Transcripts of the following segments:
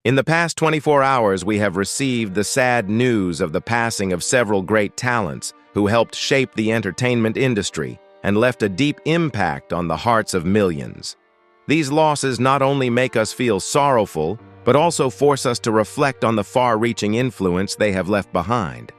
In the past 24 hours, we have received the sad news of the passing of several great talents who helped shape the entertainment industry and left a deep impact on the hearts of millions. These losses not only make us feel sorrowful, but also force us to reflect on the far-reaching influence they have left behind.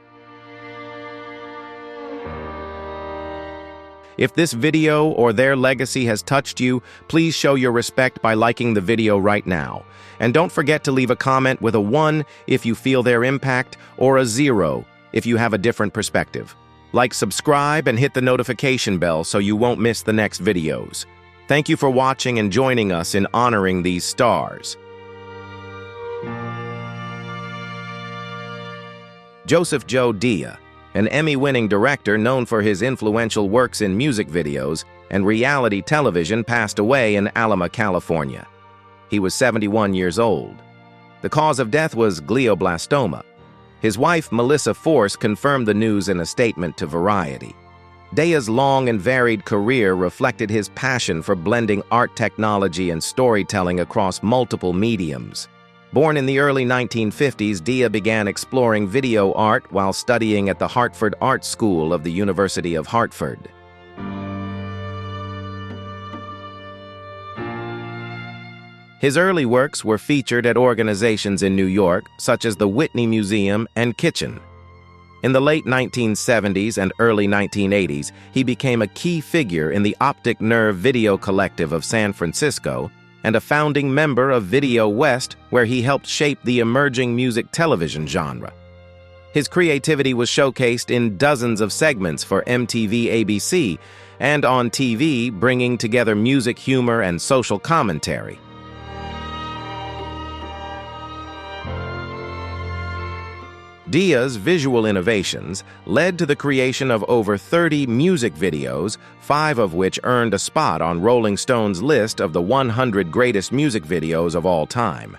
If this video or their legacy has touched you, please show your respect by liking the video right now. And don't forget to leave a comment with a 1 if you feel their impact, or a 0 if you have a different perspective. Like, subscribe, and hit the notification bell so you won't miss the next videos. Thank you for watching and joining us in honoring these stars. Joseph Joe Dia, an Emmy-winning director known for his influential works in music videos and reality television, passed away in Alama, California. He was 71 years old. The cause of death was glioblastoma. His wife, Melissa Force, confirmed the news in a statement to Variety. Dia's long and varied career reflected his passion for blending art technology and storytelling across multiple mediums. Born in the early 1950s, Dia began exploring video art while studying at the Hartford Art School of the University of Hartford. His early works were featured at organizations in New York, such as the Whitney Museum and Kitchen. In the late 1970s and early 1980s, he became a key figure in the Optic Nerve Video Collective of San Francisco and a founding member of Video West, where he helped shape the emerging music television genre. His creativity was showcased in dozens of segments for MTV ABC and on TV, bringing together music, humor, and social commentary. Dia's visual innovations led to the creation of over 30 music videos, 5 of which earned a spot on Rolling Stone's list of the 100 greatest music videos of all time.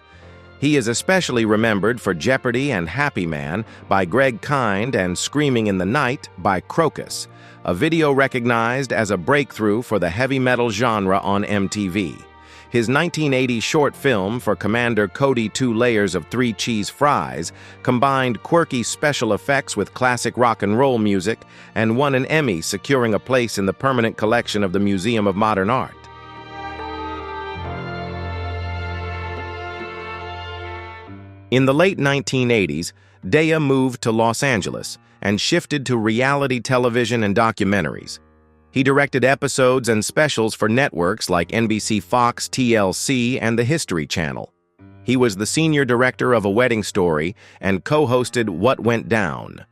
He is especially remembered for Jeopardy and Happy Man by Greg Kind and Screaming in the Night by Crocus, a video recognized as a breakthrough for the heavy metal genre on MTV. His 1980 short film for Commander Cody 2 Layers of 3 Cheese Fries combined quirky special effects with classic rock and roll music and won an Emmy, securing a place in the permanent collection of the Museum of Modern Art. In the late 1980s, Dia moved to Los Angeles and shifted to reality television and documentaries. He directed episodes and specials for networks like NBC, Foxx, TLC, and the History Channel. He was the senior director of A Wedding Story and co-hosted What Went Down.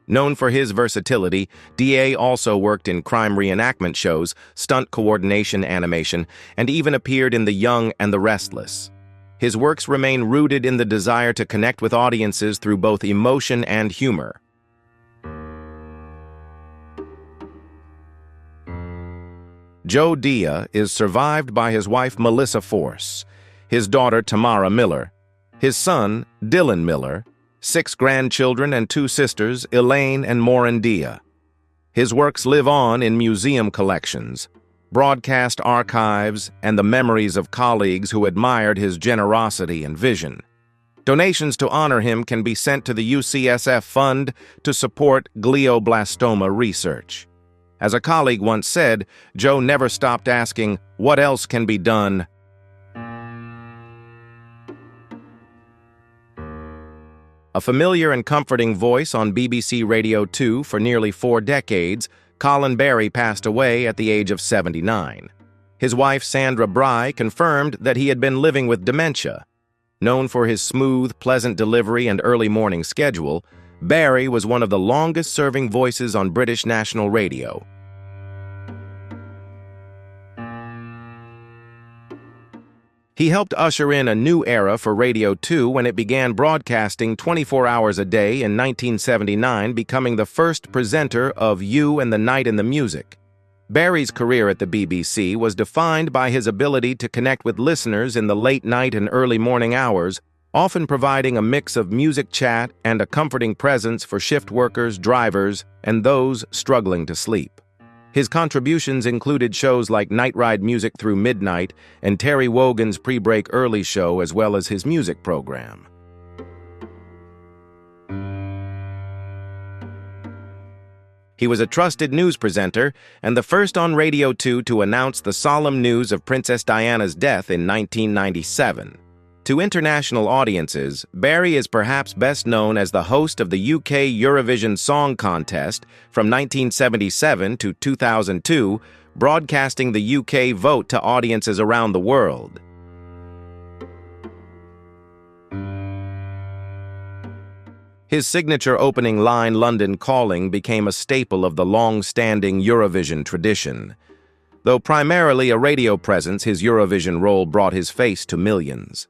Known for his versatility, Dia also worked in crime reenactment shows, stunt coordination animation, and even appeared in The Young and the Restless. His works remain rooted in the desire to connect with audiences through both emotion and humor. Joe Dia is survived by his wife Melissa Force, his daughter Tamara Miller, his son Dylan Miller, 6 grandchildren and 2 sisters, Elaine and Maureen Dia. His works live on in museum collections, broadcast archives, and the memories of colleagues who admired his generosity and vision. Donations to honor him can be sent to the UCSF Fund to support glioblastoma research. As a colleague once said, Joe never stopped asking, "What else can be done?" A familiar and comforting voice on BBC Radio 2 for nearly 4 decades, Colin Barry passed away at the age of 79. His wife, Sandra Bry, confirmed that he had been living with dementia. Known for his smooth, pleasant delivery and early morning schedule, Barry was one of the longest-serving voices on British national radio. He helped usher in a new era for Radio 2 when it began broadcasting 24 hours a day in 1979, becoming the first presenter of You and the Night in the Music. Barry's career at the BBC was defined by his ability to connect with listeners in the late night and early morning hours, often providing a mix of music chat and a comforting presence for shift workers, drivers, and those struggling to sleep. His contributions included shows like Night Ride Music Through Midnight and Terry Wogan's Pre-Break Early Show, as well as his music program. He was a trusted news presenter and the first on Radio 2 to announce the solemn news of Princess Diana's death in 1997. To international audiences, Barry is perhaps best known as the host of the UK Eurovision Song Contest from 1977 to 2002, broadcasting the UK vote to audiences around the world. His signature opening line, "London Calling," became a staple of the long-standing Eurovision tradition. Though primarily a radio presence, his Eurovision role brought his face to millions.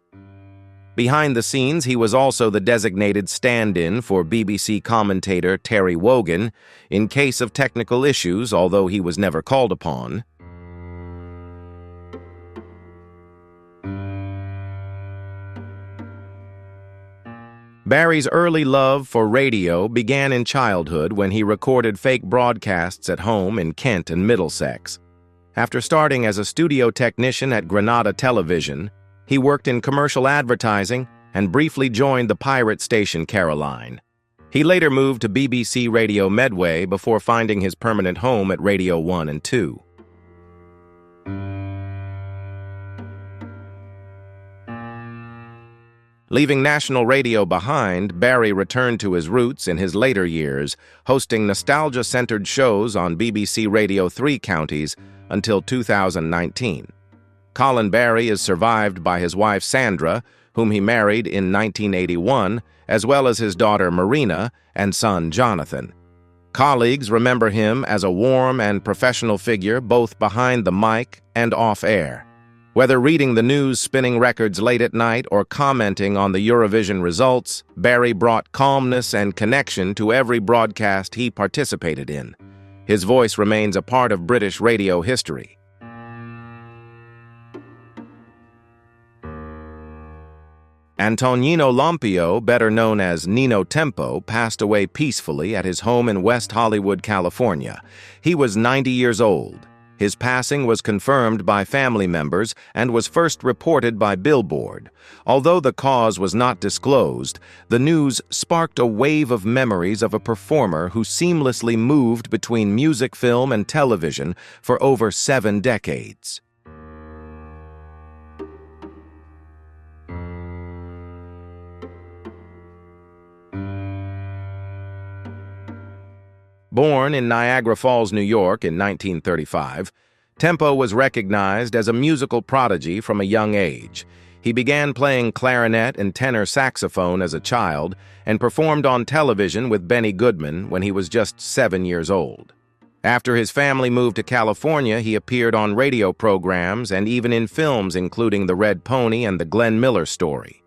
Behind the scenes, he was also the designated stand-in for BBC commentator Terry Wogan in case of technical issues, although he was never called upon. Barry's early love for radio began in childhood when he recorded fake broadcasts at home in Kent and Middlesex. After starting as a studio technician at Granada Television, he worked in commercial advertising and briefly joined the pirate station Caroline. He later moved to BBC Radio Medway before finding his permanent home at Radio 1 and 2. Leaving national radio behind, Barry returned to his roots in his later years, hosting nostalgia-centered shows on BBC Radio 3 counties until 2019. Colin Barry is survived by his wife Sandra, whom he married in 1981, as well as his daughter Marina and son Jonathan. Colleagues remember him as a warm and professional figure both behind the mic and off-air. Whether reading the news, spinning records late at night, or commenting on the Eurovision results, Barry brought calmness and connection to every broadcast he participated in. His voice remains a part of British radio history. Antonino Lampio, better known as Nino Tempo, passed away peacefully at his home in West Hollywood, California. He was 90 years old. His passing was confirmed by family members and was first reported by Billboard. Although the cause was not disclosed, the news sparked a wave of memories of a performer who seamlessly moved between music, film, and television for over 7 decades. Born in Niagara Falls, New York in 1935, Tempo was recognized as a musical prodigy from a young age. He began playing clarinet and tenor saxophone as a child and performed on television with Benny Goodman when he was just 7 years old. After his family moved to California, he appeared on radio programs and even in films including The Red Pony and The Glenn Miller Story.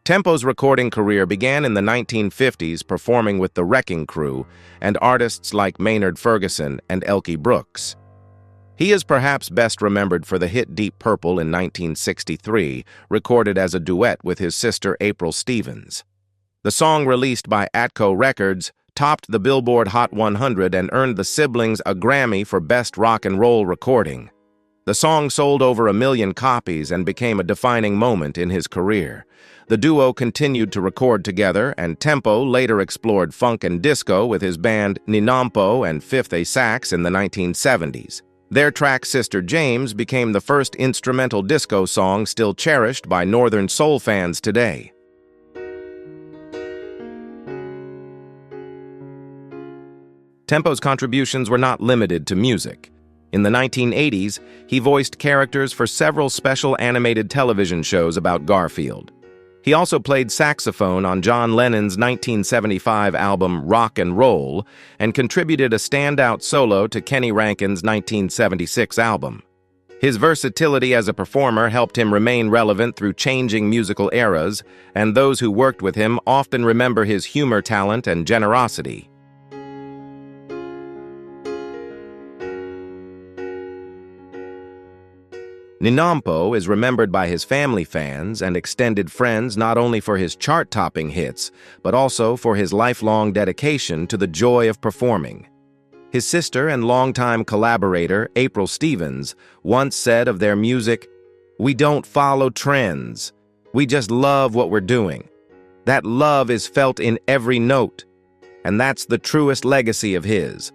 Tempo's recording career began in the 1950s, performing with the Wrecking Crew and artists like Maynard Ferguson and Elkie Brooks. He is perhaps best remembered for the hit Deep Purple in 1963, recorded as a duet with his sister April Stevens. The song, released by Atco Records, topped the Billboard Hot 100 and earned the siblings a Grammy for Best Rock and Roll Recording. The song sold over 1 million copies and became a defining moment in his career. The duo continued to record together, and Tempo later explored funk and disco with his band Nino Tempo and Fifth A Sax in the 1970s. Their track Sister James became the first instrumental disco song still cherished by Northern soul fans today. Tempo's contributions were not limited to music. In the 1980s, he voiced characters for several special animated television shows about Garfield. He also played saxophone on John Lennon's 1975 album Rock and Roll and contributed a standout solo to Kenny Rankin's 1976 album. His versatility as a performer helped him remain relevant through changing musical eras, and those who worked with him often remember his humor, talent, and generosity. Nino Tempo is remembered by his family fans and extended friends not only for his chart-topping hits, but also for his lifelong dedication to the joy of performing. His sister and longtime collaborator, April Stevens, once said of their music, "We don't follow trends. We just love what we're doing. That love is felt in every note, and that's the truest legacy of his."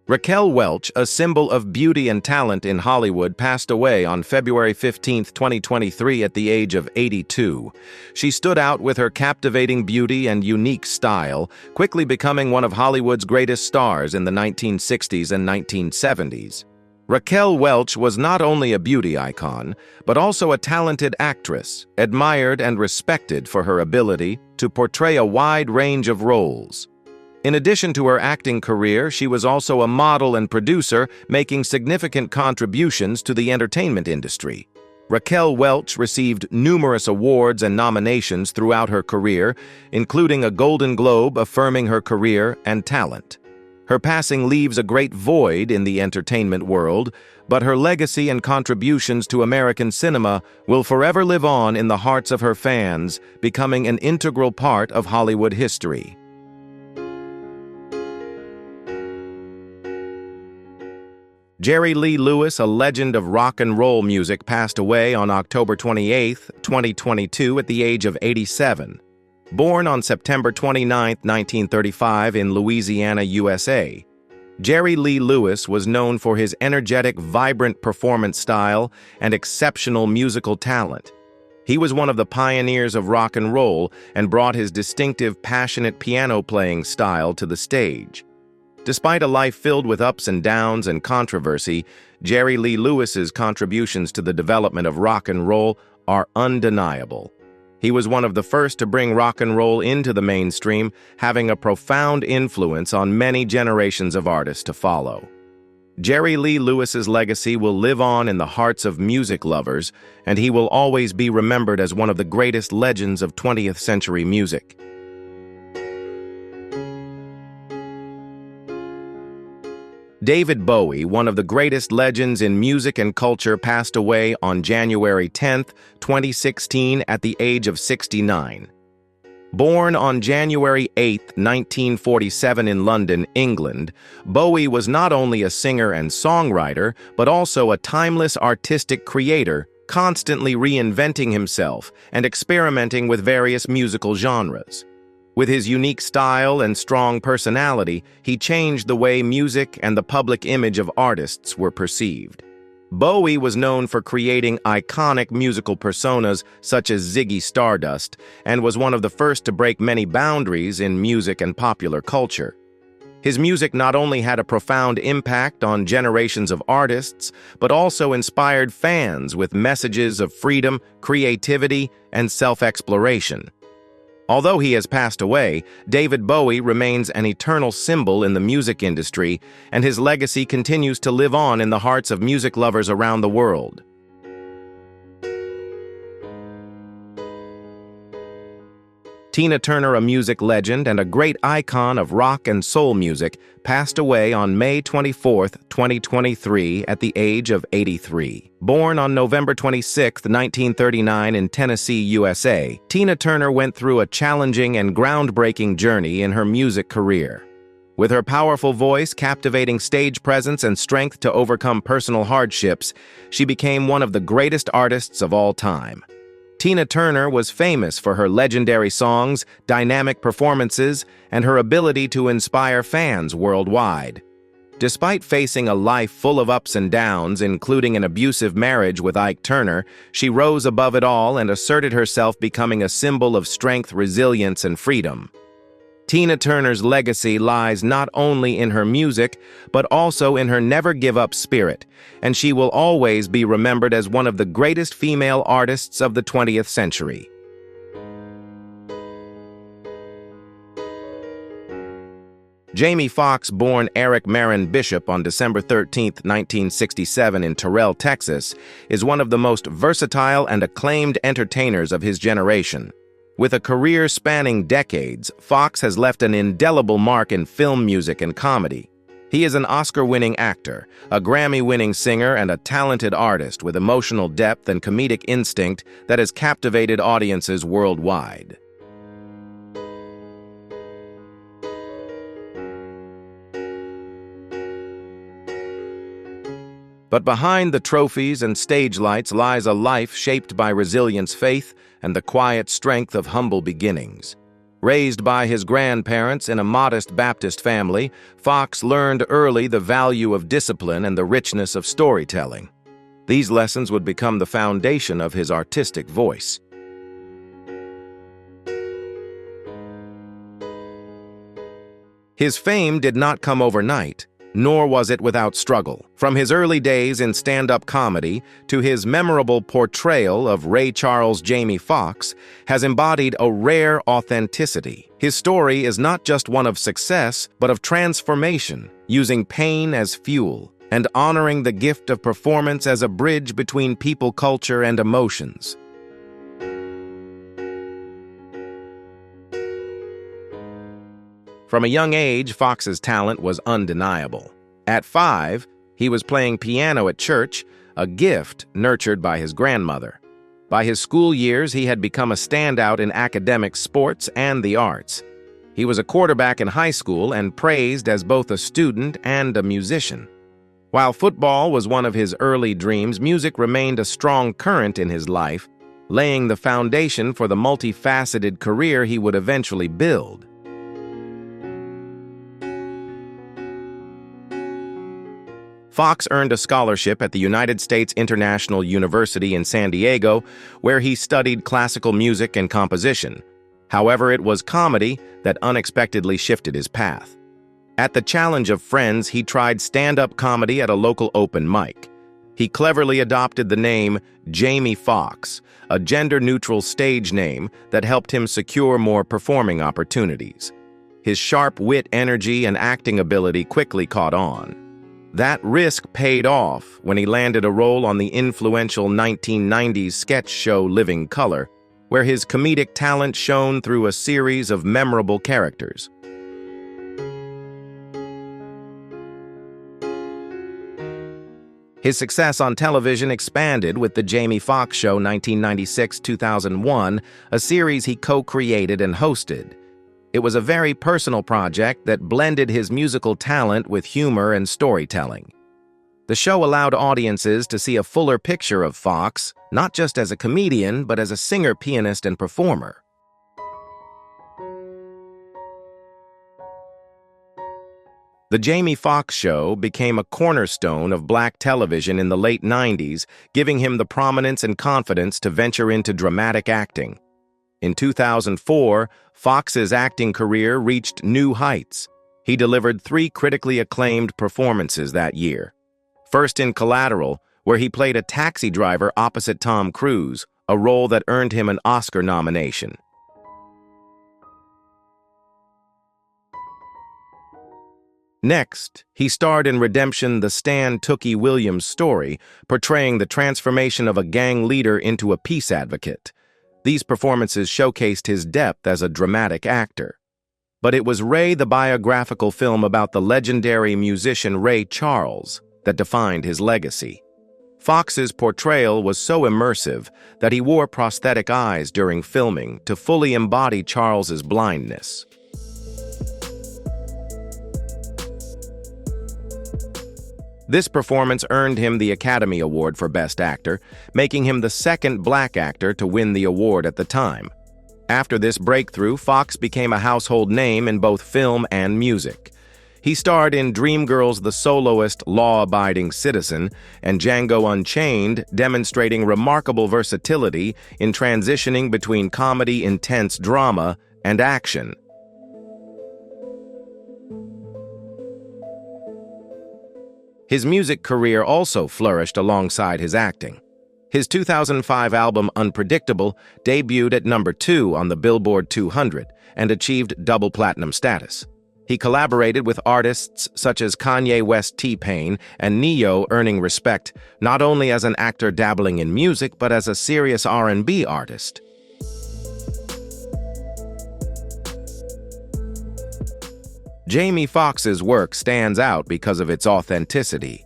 Raquel Welch, a symbol of beauty and talent in Hollywood, passed away on February 15, 2023 at the age of 82. She stood out with her captivating beauty and unique style, quickly becoming one of Hollywood's greatest stars in the 1960s and 1970s. Raquel Welch was not only a beauty icon, but also a talented actress, admired and respected for her ability to portray a wide range of roles. In addition to her acting career, she was also a model and producer, making significant contributions to the entertainment industry. Raquel Welch received numerous awards and nominations throughout her career, including a Golden Globe affirming her career and talent. Her passing leaves a great void in the entertainment world, but her legacy and contributions to American cinema will forever live on in the hearts of her fans, becoming an integral part of Hollywood history. Jerry Lee Lewis, a legend of rock and roll music, passed away on October 28, 2022 at the age of 87. Born on September 29, 1935 in Louisiana, USA, Jerry Lee Lewis was known for his energetic, vibrant performance style and exceptional musical talent. He was one of the pioneers of rock and roll and brought his distinctive, passionate piano-playing style to the stage. Despite a life filled with ups and downs and controversy, Jerry Lee Lewis's contributions to the development of rock and roll are undeniable. He was one of the first to bring rock and roll into the mainstream, having a profound influence on many generations of artists to follow. Jerry Lee Lewis's legacy will live on in the hearts of music lovers, and he will always be remembered as one of the greatest legends of 20th century music. David Bowie, one of the greatest legends in music and culture, passed away on January 10, 2016 at the age of 69. Born on January 8, 1947 in London, England, Bowie was not only a singer and songwriter, but also a timeless artistic creator, constantly reinventing himself and experimenting with various musical genres. With his unique style and strong personality, he changed the way music and the public image of artists were perceived. Bowie was known for creating iconic musical personas such as Ziggy Stardust, and was one of the first to break many boundaries in music and popular culture. His music not only had a profound impact on generations of artists, but also inspired fans with messages of freedom, creativity, and self-exploration. Although he has passed away, David Bowie remains an eternal symbol in the music industry, and his legacy continues to live on in the hearts of music lovers around the world. Tina Turner, a music legend and a great icon of rock and soul music, passed away on May 24, 2023 at the age of 83. Born on November 26, 1939 in Tennessee, USA, Tina Turner went through a challenging and groundbreaking journey in her music career. With her powerful voice, captivating stage presence, and strength to overcome personal hardships, she became one of the greatest artists of all time. Tina Turner was famous for her legendary songs, dynamic performances, and her ability to inspire fans worldwide. Despite facing a life full of ups and downs, including an abusive marriage with Ike Turner, she rose above it all and asserted herself, becoming a symbol of strength, resilience, and freedom. Tina Turner's legacy lies not only in her music, but also in her never-give-up spirit, and she will always be remembered as one of the greatest female artists of the 20th century. Jamie Foxx, born Eric Marin Bishop on December 13, 1967 in Terrell, Texas, is one of the most versatile and acclaimed entertainers of his generation. With a career spanning decades, Foxx has left an indelible mark in film music and comedy. He is an Oscar-winning actor, a Grammy-winning singer, and a talented artist with emotional depth and comedic instinct that has captivated audiences worldwide. But behind the trophies and stage lights lies a life shaped by resilience, faith, and the quiet strength of humble beginnings. Raised by his grandparents in a modest Baptist family, Foxx learned early the value of discipline and the richness of storytelling. These lessons would become the foundation of his artistic voice. His fame did not come overnight, nor was it without struggle. From his early days in stand-up comedy to his memorable portrayal of Ray Charles Jamie Foxx has embodied a rare authenticity. His story is not just one of success, but of transformation, using pain as fuel and honoring the gift of performance as a bridge between people, culture, and emotions. From a young age, Foxx's talent was undeniable. At 5, he was playing piano at church, a gift nurtured by his grandmother. By his school years, he had become a standout in academics, sports, and the arts. He was a quarterback in high school and praised as both a student and a musician. While football was one of his early dreams, music remained a strong current in his life, laying the foundation for the multifaceted career he would eventually build. Foxx earned a scholarship at the United States International University in San Diego, where he studied classical music and composition. However, it was comedy that unexpectedly shifted his path. At the challenge of friends, he tried stand-up comedy at a local open mic. He cleverly adopted the name Jamie Foxx, a gender-neutral stage name that helped him secure more performing opportunities. His sharp wit, energy, and acting ability quickly caught on. That risk paid off when he landed a role on the influential 1990s sketch show Living Color, where his comedic talent shone through a series of memorable characters. His success on television expanded with The Jamie Foxx Show 1996-2001, a series he co-created and hosted. It was a very personal project that blended his musical talent with humor and storytelling. The show allowed audiences to see a fuller picture of Foxx, not just as a comedian, but as a singer, pianist, and performer. The Jamie Foxx Show became a cornerstone of black television in the late 90s, giving him the prominence and confidence to venture into dramatic acting. In 2004, Foxx's acting career reached new heights. He delivered 3 critically acclaimed performances that year. First in Collateral, where he played a taxi driver opposite Tom Cruise, a role that earned him an Oscar nomination. Next, he starred in Redemption, the Stan Tookie Williams story, portraying the transformation of a gang leader into a peace advocate. These performances showcased his depth as a dramatic actor. But it was Ray, the biographical film about the legendary musician Ray Charles, that defined his legacy. Foxx's portrayal was so immersive that he wore prosthetic eyes during filming to fully embody Charles's blindness. This performance earned him the Academy Award for Best Actor, making him the second black actor to win the award at the time. After this breakthrough, Foxx became a household name in both film and music. He starred in Dreamgirls' The Soloist, Law-Abiding Citizen, and Django Unchained, demonstrating remarkable versatility in transitioning between comedy, intense drama, and action. His music career also flourished alongside his acting. His 2005 album Unpredictable debuted at number 2 on the Billboard 200 and achieved double platinum status. He collaborated with artists such as Kanye West, T-Pain, and Neo, earning respect not only as an actor dabbling in music, but as a serious R&B artist. Jamie Foxx's work stands out because of its authenticity.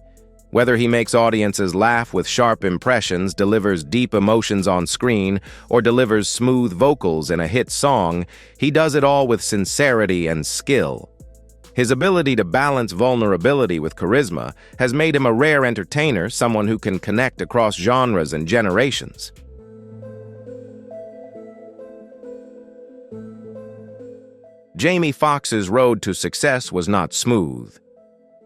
Whether he makes audiences laugh with sharp impressions, delivers deep emotions on screen, or delivers smooth vocals in a hit song, he does it all with sincerity and skill. His ability to balance vulnerability with charisma has made him a rare entertainer, someone who can connect across genres and generations. Jamie Foxx's road to success was not smooth.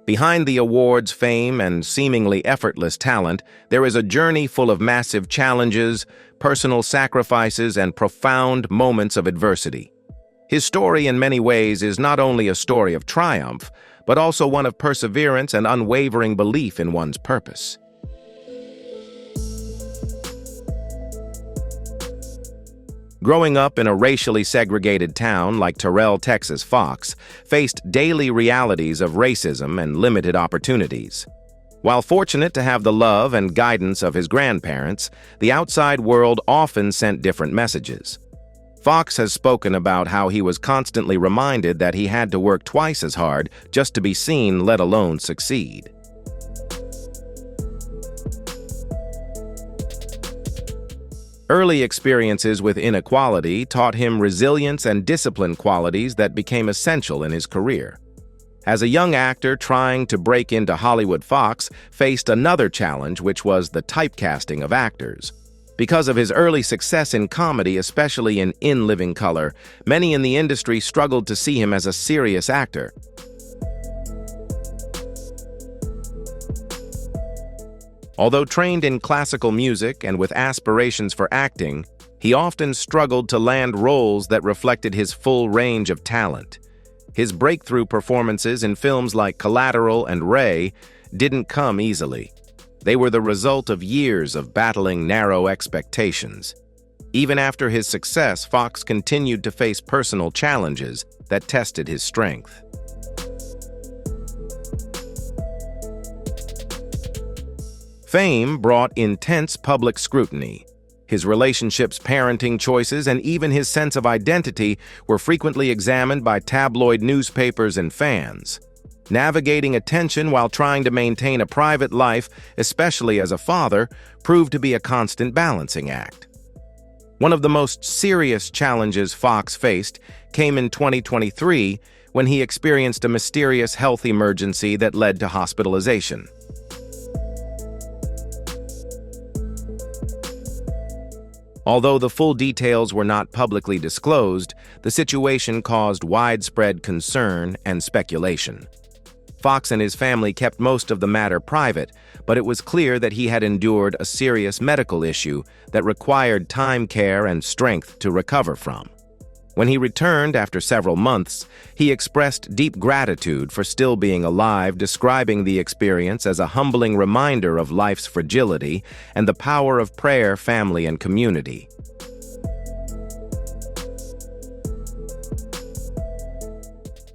Behind the awards, fame, and seemingly effortless talent, there is a journey full of massive challenges, personal sacrifices, and profound moments of adversity. His story, in many ways, is not only a story of triumph, but also one of perseverance and unwavering belief in one's purpose. Growing up in a racially segregated town like Terrell, Texas, Foxx faced daily realities of racism and limited opportunities. While fortunate to have the love and guidance of his grandparents, the outside world often sent different messages. Foxx has spoken about how he was constantly reminded that he had to work twice as hard just to be seen, let alone succeed. Early experiences with inequality taught him resilience and discipline qualities that became essential in his career. As a young actor trying to break into Hollywood, Foxx faced another challenge, which was the typecasting of actors. Because of his early success in comedy, especially in Living Color, many in the industry struggled to see him as a serious actor. Although trained in classical music and with aspirations for acting, he often struggled to land roles that reflected his full range of talent. His breakthrough performances in films like Collateral and Ray didn't come easily. They were the result of years of battling narrow expectations. Even after his success, Foxx continued to face personal challenges that tested his strength. Fame brought intense public scrutiny. His relationships, parenting choices, and even his sense of identity were frequently examined by tabloid newspapers and fans. Navigating attention while trying to maintain a private life, especially as a father, proved to be a constant balancing act. One of the most serious challenges Foxx faced came in 2023 when he experienced a mysterious health emergency that led to hospitalization. Although the full details were not publicly disclosed, the situation caused widespread concern and speculation. Foxx and his family kept most of the matter private, but it was clear that he had endured a serious medical issue that required time, care, and strength to recover from. When he returned after several months, he expressed deep gratitude for still being alive, describing the experience as a humbling reminder of life's fragility and the power of prayer, family, and community.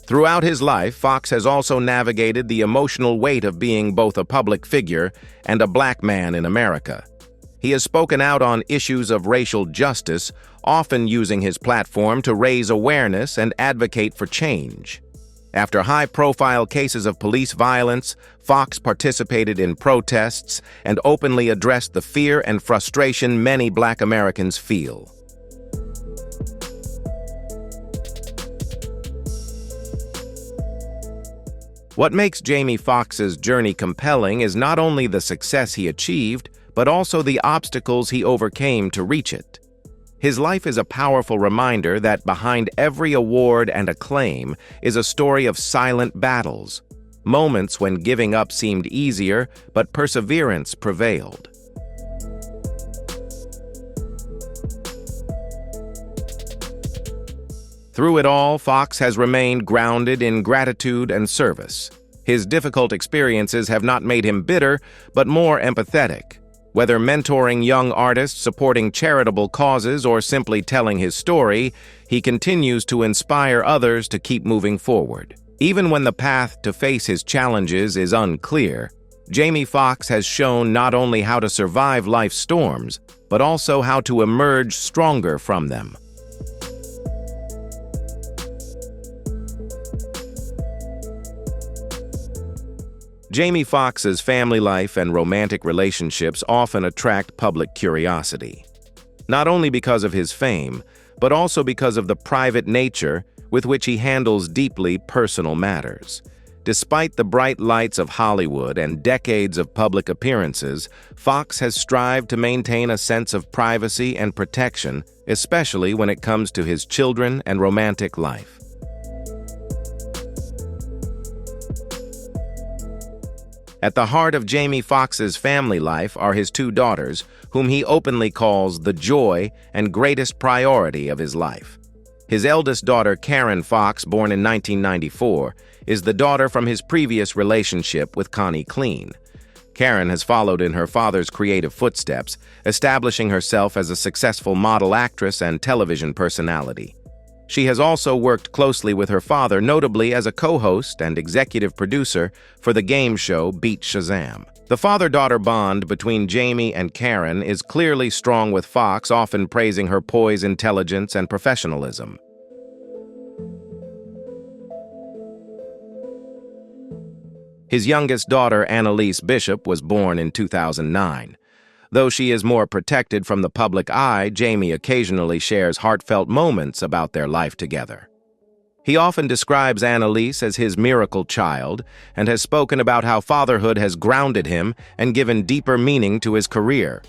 Throughout his life, Foxx has also navigated the emotional weight of being both a public figure and a black man in America. He has spoken out on issues of racial justice, often using his platform to raise awareness and advocate for change. After high-profile cases of police violence, Foxx participated in protests and openly addressed the fear and frustration many Black Americans feel. What makes Jamie Foxx's journey compelling is not only the success he achieved, but also the obstacles he overcame to reach it. His life is a powerful reminder that behind every award and acclaim is a story of silent battles, moments when giving up seemed easier, but perseverance prevailed. Through it all, Foxx has remained grounded in gratitude and service. His difficult experiences have not made him bitter, but more empathetic. Whether mentoring young artists, supporting charitable causes, or simply telling his story, he continues to inspire others to keep moving forward. Even when the path to face his challenges is unclear, Jamie Foxx has shown not only how to survive life's storms, but also how to emerge stronger from them. Jamie Foxx's family life and romantic relationships often attract public curiosity, not only because of his fame, but also because of the private nature with which he handles deeply personal matters. Despite the bright lights of Hollywood and decades of public appearances, Foxx has strived to maintain a sense of privacy and protection, especially when it comes to his children and romantic life. At the heart of Jamie Foxx's family life are his two daughters, whom he openly calls the joy and greatest priority of his life. His eldest daughter, Karen Foxx, born in 1994, is the daughter from his previous relationship with Connie Clean. Karen has followed in her father's creative footsteps, establishing herself as a successful model actress and television personality. She has also worked closely with her father, notably as a co-host and executive producer for the game show Beat Shazam. The father-daughter bond between Jamie and Karen is clearly strong, with Foxx often praising her poise, intelligence, and professionalism. His youngest daughter, Annalise Bishop, was born in 2009. Though she is more protected from the public eye, Jamie occasionally shares heartfelt moments about their life together. He often describes Annalise as his miracle child and has spoken about how fatherhood has grounded him and given deeper meaning to his career.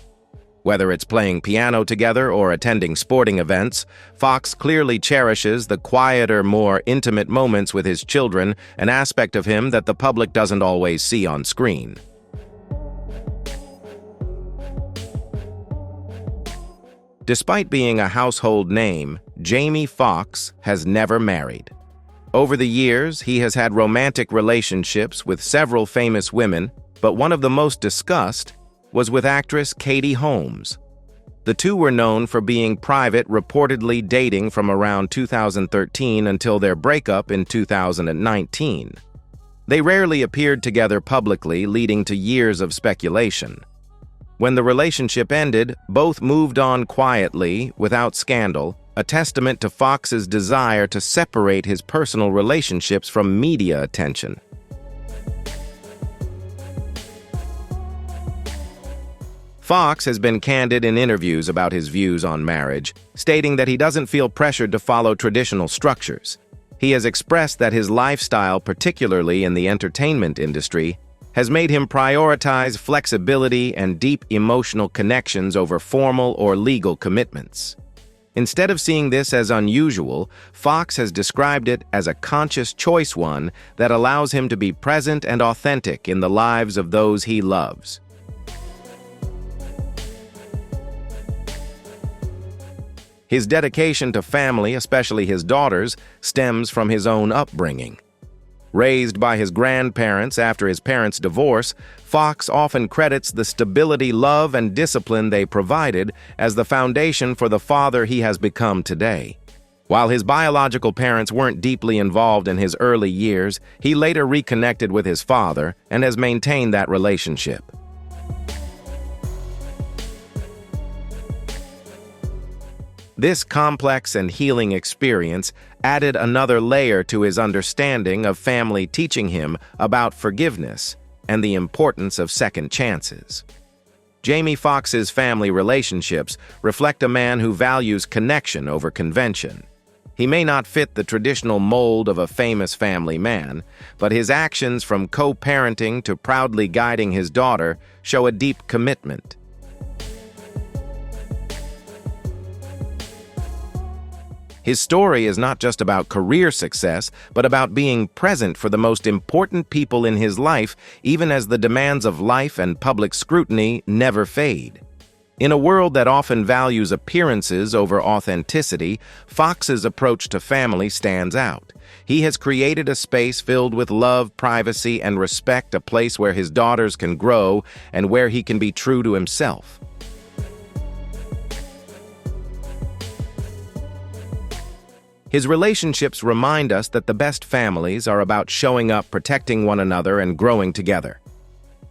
Whether it's playing piano together or attending sporting events, Foxx clearly cherishes the quieter, more intimate moments with his children, an aspect of him that the public doesn't always see on screen. Despite being a household name, Jamie Foxx has never married. Over the years, he has had romantic relationships with several famous women, but one of the most discussed was with actress Katie Holmes. The two were known for being private, reportedly dating from around 2013 until their breakup in 2019. They rarely appeared together publicly, leading to years of speculation. When the relationship ended, both moved on quietly, without scandal, a testament to Foxx's desire to separate his personal relationships from media attention. Foxx has been candid in interviews about his views on marriage, stating that he doesn't feel pressured to follow traditional structures. He has expressed that his lifestyle, particularly in the entertainment industry, has made him prioritize flexibility and deep emotional connections over formal or legal commitments. Instead of seeing this as unusual, Foxx has described it as a conscious choice, one that allows him to be present and authentic in the lives of those he loves. His dedication to family, especially his daughters, stems from his own upbringing. Raised by his grandparents after his parents' divorce, Foxx often credits the stability, love, and discipline they provided as the foundation for the father he has become today. While his biological parents weren't deeply involved in his early years, he later reconnected with his father and has maintained that relationship. This complex and healing experience added another layer to his understanding of family, teaching him about forgiveness and the importance of second chances. Jamie Foxx's family relationships reflect a man who values connection over convention. He may not fit the traditional mold of a famous family man, but his actions, from co-parenting to proudly guiding his daughter, show a deep commitment. His story is not just about career success, but about being present for the most important people in his life, even as the demands of life and public scrutiny never fade. In a world that often values appearances over authenticity, Foxx's approach to family stands out. He has created a space filled with love, privacy, and respect, a place where his daughters can grow and where he can be true to himself. His relationships remind us that the best families are about showing up, protecting one another, and growing together.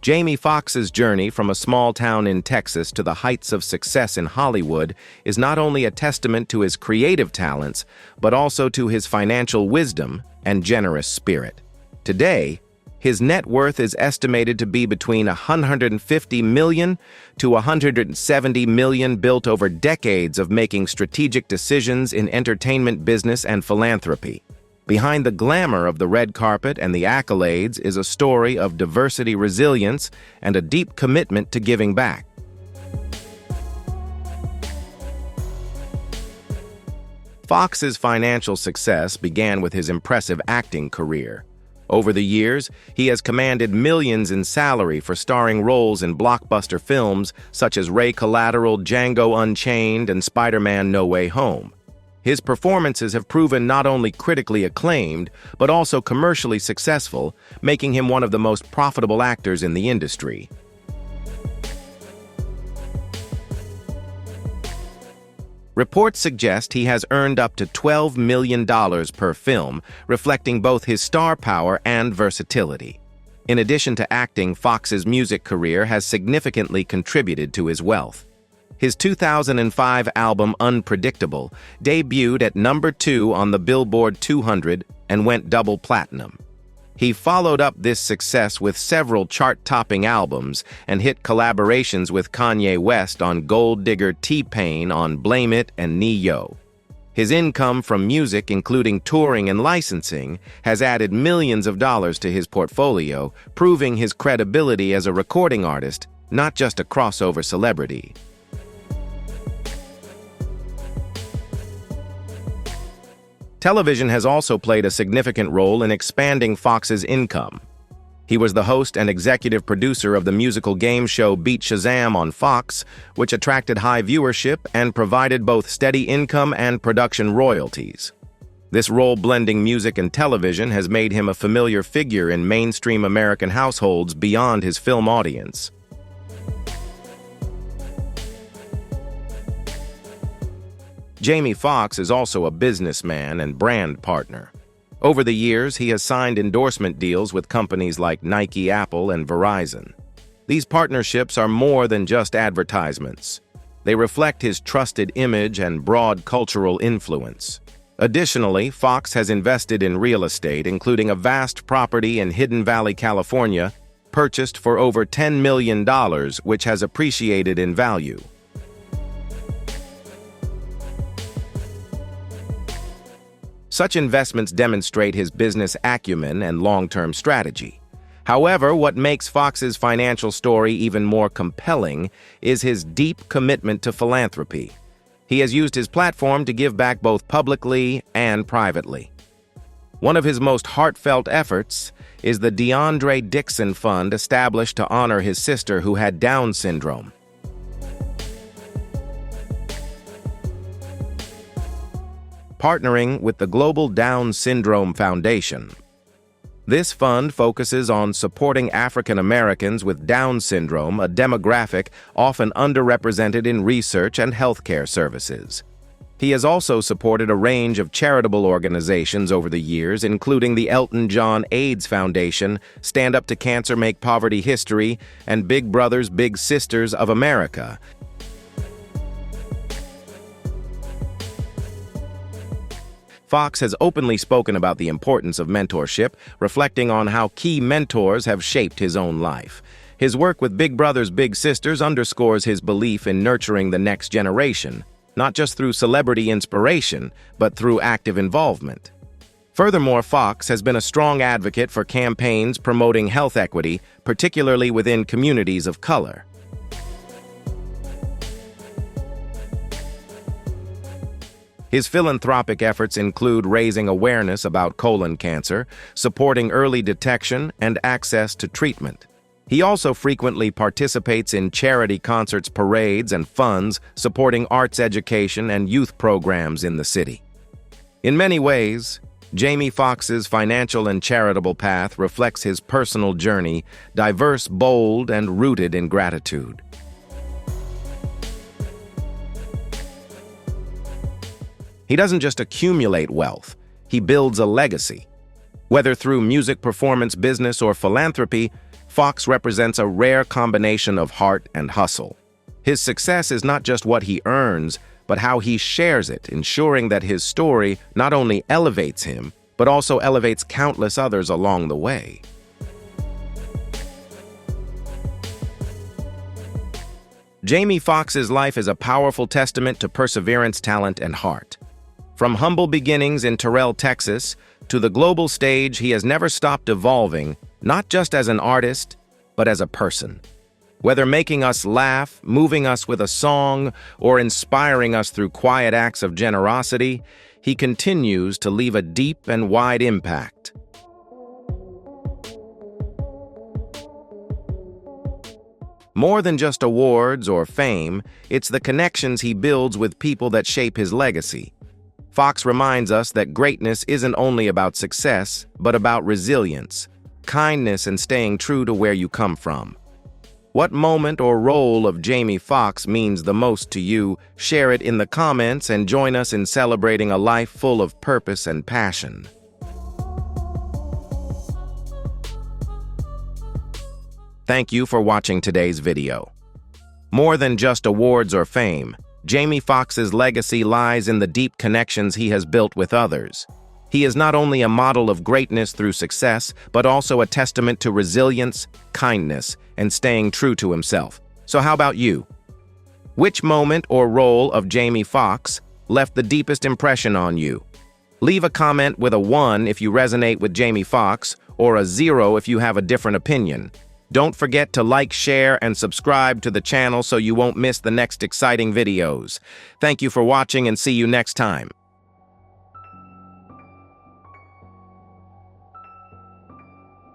Jamie Foxx's journey from a small town in Texas to the heights of success in Hollywood is not only a testament to his creative talents, but also to his financial wisdom and generous spirit. Today, His net worth is estimated to be between $150 million to $170 million, built over decades of making strategic decisions in entertainment business and philanthropy. Behind the glamour of the red carpet and the accolades is a story of diversity, resilience, and a deep commitment to giving back. Foxx's financial success began with his impressive acting career. Over the years, he has commanded millions in salary for starring roles in blockbuster films such as Ray Collateral, Django Unchained, and Spider-Man: No Way Home. His performances have proven not only critically acclaimed, but also commercially successful, making him one of the most profitable actors in the industry. Reports suggest he has earned up to $12 million per film, reflecting both his star power and versatility. In addition to acting, Foxx's music career has significantly contributed to his wealth. His 2005 album Unpredictable debuted at number 2 on the Billboard 200 and went double platinum. He followed up this success with several chart-topping albums and hit collaborations with Kanye West on Gold Digger, T-Pain on Blame It, and Ne-Yo. His income from music, including touring and licensing, has added millions of dollars to his portfolio, proving his credibility as a recording artist, not just a crossover celebrity. Television has also played a significant role in expanding Foxx's income. He was the host and executive producer of the musical game show Beat Shazam on Foxx, which attracted high viewership and provided both steady income and production royalties. This role blending music and television has made him a familiar figure in mainstream American households beyond his film audience. Jamie Foxx is also a businessman and brand partner. Over the years, he has signed endorsement deals with companies like Nike, Apple, and Verizon. These partnerships are more than just advertisements. They reflect his trusted image and broad cultural influence. Additionally, Foxx has invested in real estate, including a vast property in Hidden Valley, California, purchased for over $10 million, which has appreciated in value. Such investments demonstrate his business acumen and long-term strategy. However, what makes Foxx's financial story even more compelling is his deep commitment to philanthropy. He has used his platform to give back both publicly and privately. One of his most heartfelt efforts is the DeAndre Dixon Fund, established to honor his sister who had Down syndrome. Partnering with the Global Down Syndrome Foundation. This fund focuses on supporting African Americans with Down syndrome, a demographic often underrepresented in research and healthcare services. He has also supported a range of charitable organizations over the years, including the Elton John AIDS Foundation, Stand Up to Cancer, Make Poverty History, and Big Brothers Big Sisters of America. Foxx has openly spoken about the importance of mentorship, reflecting on how key mentors have shaped his own life. His work with Big Brothers Big Sisters underscores his belief in nurturing the next generation, not just through celebrity inspiration, but through active involvement. Furthermore, Foxx has been a strong advocate for campaigns promoting health equity, particularly within communities of color. His philanthropic efforts include raising awareness about colon cancer, supporting early detection, and access to treatment. He also frequently participates in charity concerts, parades, and funds, supporting arts education and youth programs in the city. In many ways, Jamie Foxx's financial and charitable path reflects his personal journey, diverse, bold, and rooted in gratitude. He doesn't just accumulate wealth, he builds a legacy. Whether through music, performance, business, or philanthropy, Foxx represents a rare combination of heart and hustle. His success is not just what he earns, but how he shares it, ensuring that his story not only elevates him, but also elevates countless others along the way. Jamie Foxx's life is a powerful testament to perseverance, talent, and heart. From humble beginnings in Terrell, Texas, to the global stage, he has never stopped evolving, not just as an artist, but as a person. Whether making us laugh, moving us with a song, or inspiring us through quiet acts of generosity, he continues to leave a deep and wide impact. More than just awards or fame, it's the connections he builds with people that shape his legacy. Foxx reminds us that greatness isn't only about success, but about resilience, kindness, and staying true to where you come from. What moment or role of Jamie Foxx means the most to you? Share it in the comments and join us in celebrating a life full of purpose and passion. Thank you for watching today's video. More than just awards or fame, Jamie Foxx's legacy lies in the deep connections he has built with others. He is not only a model of greatness through success, but also a testament to resilience, kindness, and staying true to himself. So how about you? Which moment or role of Jamie Foxx left the deepest impression on you? Leave a comment with a 1 if you resonate with Jamie Foxx, or a 0 if you have a different opinion. Don't forget to like, share, and subscribe to the channel so you won't miss the next exciting videos. Thank you for watching and see you next time.